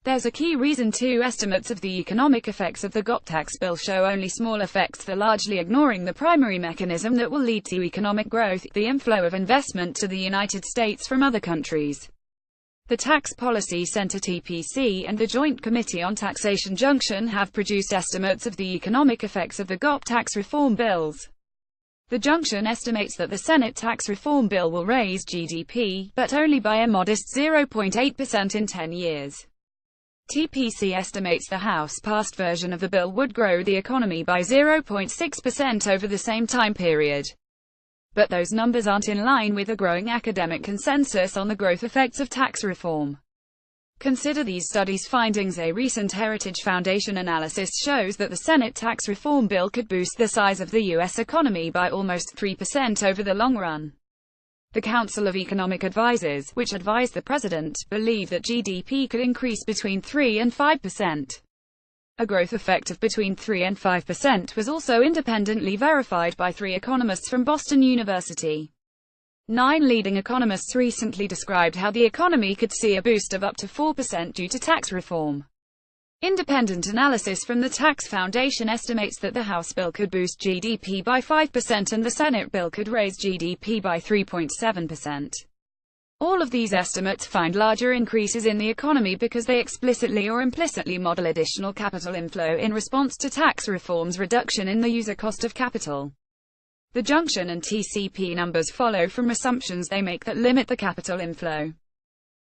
There's a key reason too. Estimates of the economic effects of the GOP tax bill show only small effects. They're largely ignoring the primary mechanism that will lead to economic growth, the inflow of investment to the United States from other countries. The Tax Policy Center (TPC) and the Joint Committee on Taxation Junction have produced estimates of the economic effects of the GOP tax reform bills. The Junction estimates that the Senate tax reform bill will raise GDP, but only by a modest 0.8% in 10 years. TPC estimates the House-passed version of the bill would grow the economy by 0.6% over the same time period. But those numbers aren't in line with a growing academic consensus on the growth effects of tax reform. Consider these studies' findings. A recent Heritage Foundation analysis shows that the Senate tax reform bill could boost the size of the U.S. economy by almost 3% over the long run. The Council of Economic Advisers, which advise the president, believe that GDP could increase between 3 and 5%. A growth effect of between 3 and 5% was also independently verified by 3 economists from Boston University. 9 leading economists recently described how the economy could see a boost of up to 4% due to tax reform. Independent analysis from the Tax Foundation estimates that the House bill could boost GDP by 5% and the Senate bill could raise GDP by 3.7%. All of these estimates find larger increases in the economy because they explicitly or implicitly model additional capital inflow in response to tax reform's reduction in the user cost of capital. The Junction and TCP numbers follow from assumptions they make that limit the capital inflow.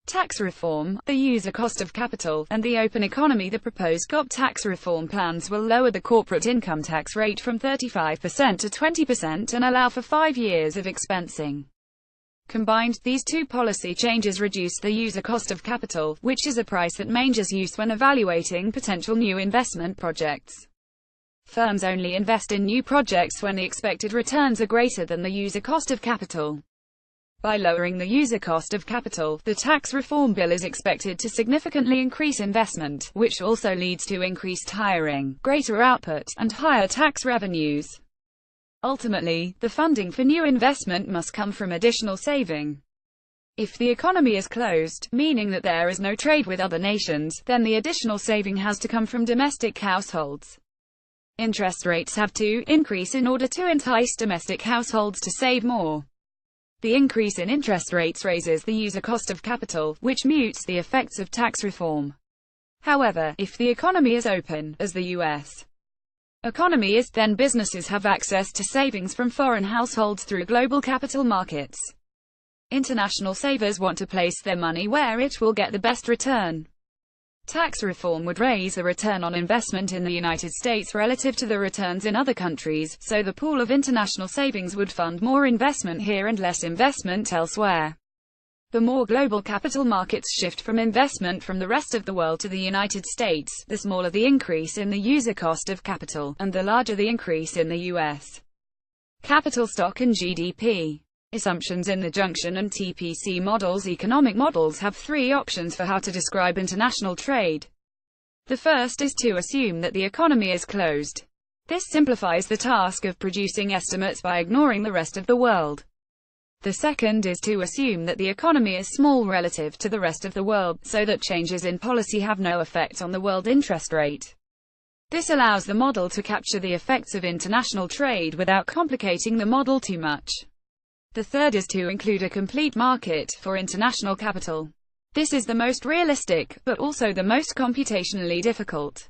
Tax reform, the user cost of capital, and the open economy. The proposed GOP tax reform plans will lower the corporate income tax rate from 35% to 20% and allow for 5 years of expensing. Combined, these two policy changes reduce the user cost of capital, which is a price that managers use when evaluating potential new investment projects. Firms only invest in new projects when the expected returns are greater than the user cost of capital. By lowering the user cost of capital, the tax reform bill is expected to significantly increase investment, which also leads to increased hiring, greater output, and higher tax revenues. Ultimately, the funding for new investment must come from additional saving. If the economy is closed, meaning that there is no trade with other nations, then the additional saving has to come from domestic households. Interest rates have to increase in order to entice domestic households to save more. The increase in interest rates raises the user cost of capital, which mutes the effects of tax reform. However, if the economy is open, as the U.S. economy is, then businesses have access to savings from foreign households through global capital markets. International savers want to place their money where it will get the best return. Tax reform would raise the return on investment in the United States relative to the returns in other countries, so the pool of international savings would fund more investment here and less investment elsewhere. The more global capital markets shift from investment from the rest of the world to the United States, the smaller the increase in the user cost of capital, and the larger the increase in the U.S. capital stock and GDP. Assumptions in the Junction and TPC models. Economic models have 3 options for how to describe international trade. The first is to assume that the economy is closed. This simplifies the task of producing estimates by ignoring the rest of the world. The second is to assume that the economy is small relative to the rest of the world, so that changes in policy have no effect on the world interest rate. This allows the model to capture the effects of international trade without complicating the model too much. The third is to include a complete market for international capital. This is the most realistic, but also the most computationally difficult.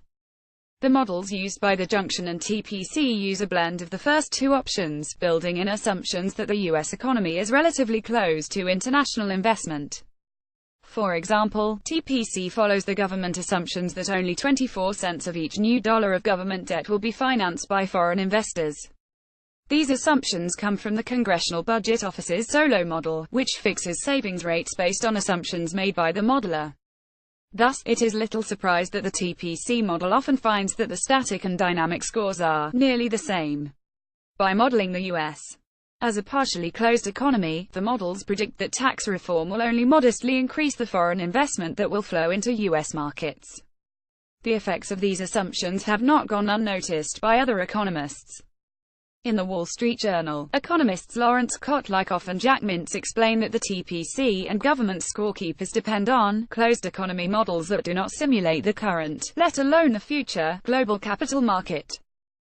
The models used by the Junction and TPC use a blend of the first 2 options, building in assumptions that the U.S. economy is relatively closed to international investment. For example, TPC follows the government assumptions that only 24 cents of each new dollar of government debt will be financed by foreign investors. These assumptions come from the Congressional Budget Office's SOLO model, which fixes savings rates based on assumptions made by the modeler. Thus, it is little surprise that the TPC model often finds that the static and dynamic scores are nearly the same. By modeling the U.S. as a partially closed economy, the models predict that tax reform will only modestly increase the foreign investment that will flow into U.S. markets. The effects of these assumptions have not gone unnoticed by other economists. In the Wall Street Journal, economists Lawrence Kotlikoff and Jack Mintz explain that the TPC and government scorekeepers depend on closed economy models that do not simulate the current, let alone the future, global capital market.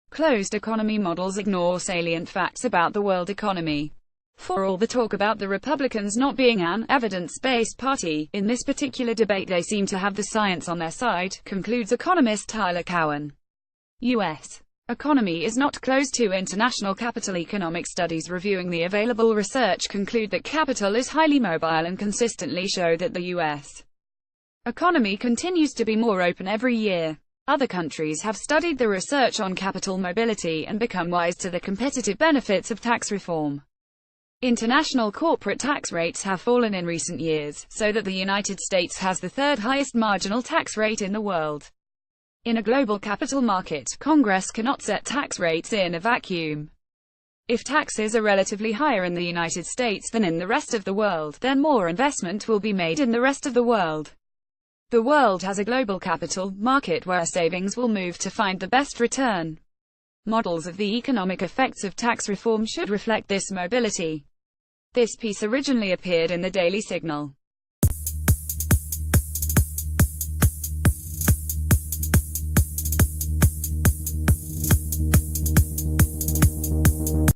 Closed economy models ignore salient facts about the world economy. For all the talk about the Republicans not being an evidence-based party, in this particular debate they seem to have the science on their side, concludes economist Tyler Cowen. U.S. economy is not closed to international capital. Economic studies reviewing the available research conclude that capital is highly mobile and consistently show that the U.S. economy continues to be more open every year. Other countries have studied the research on capital mobility and become wise to the competitive benefits of tax reform. International corporate tax rates have fallen in recent years, so that the United States has the third highest marginal tax rate in the world. In a global capital market, Congress cannot set tax rates in a vacuum. If taxes are relatively higher in the United States than in the rest of the world, then more investment will be made in the rest of the world. The world has a global capital market where savings will move to find the best return. Models of the economic effects of tax reform should reflect this mobility. This piece originally appeared in the Daily Signal.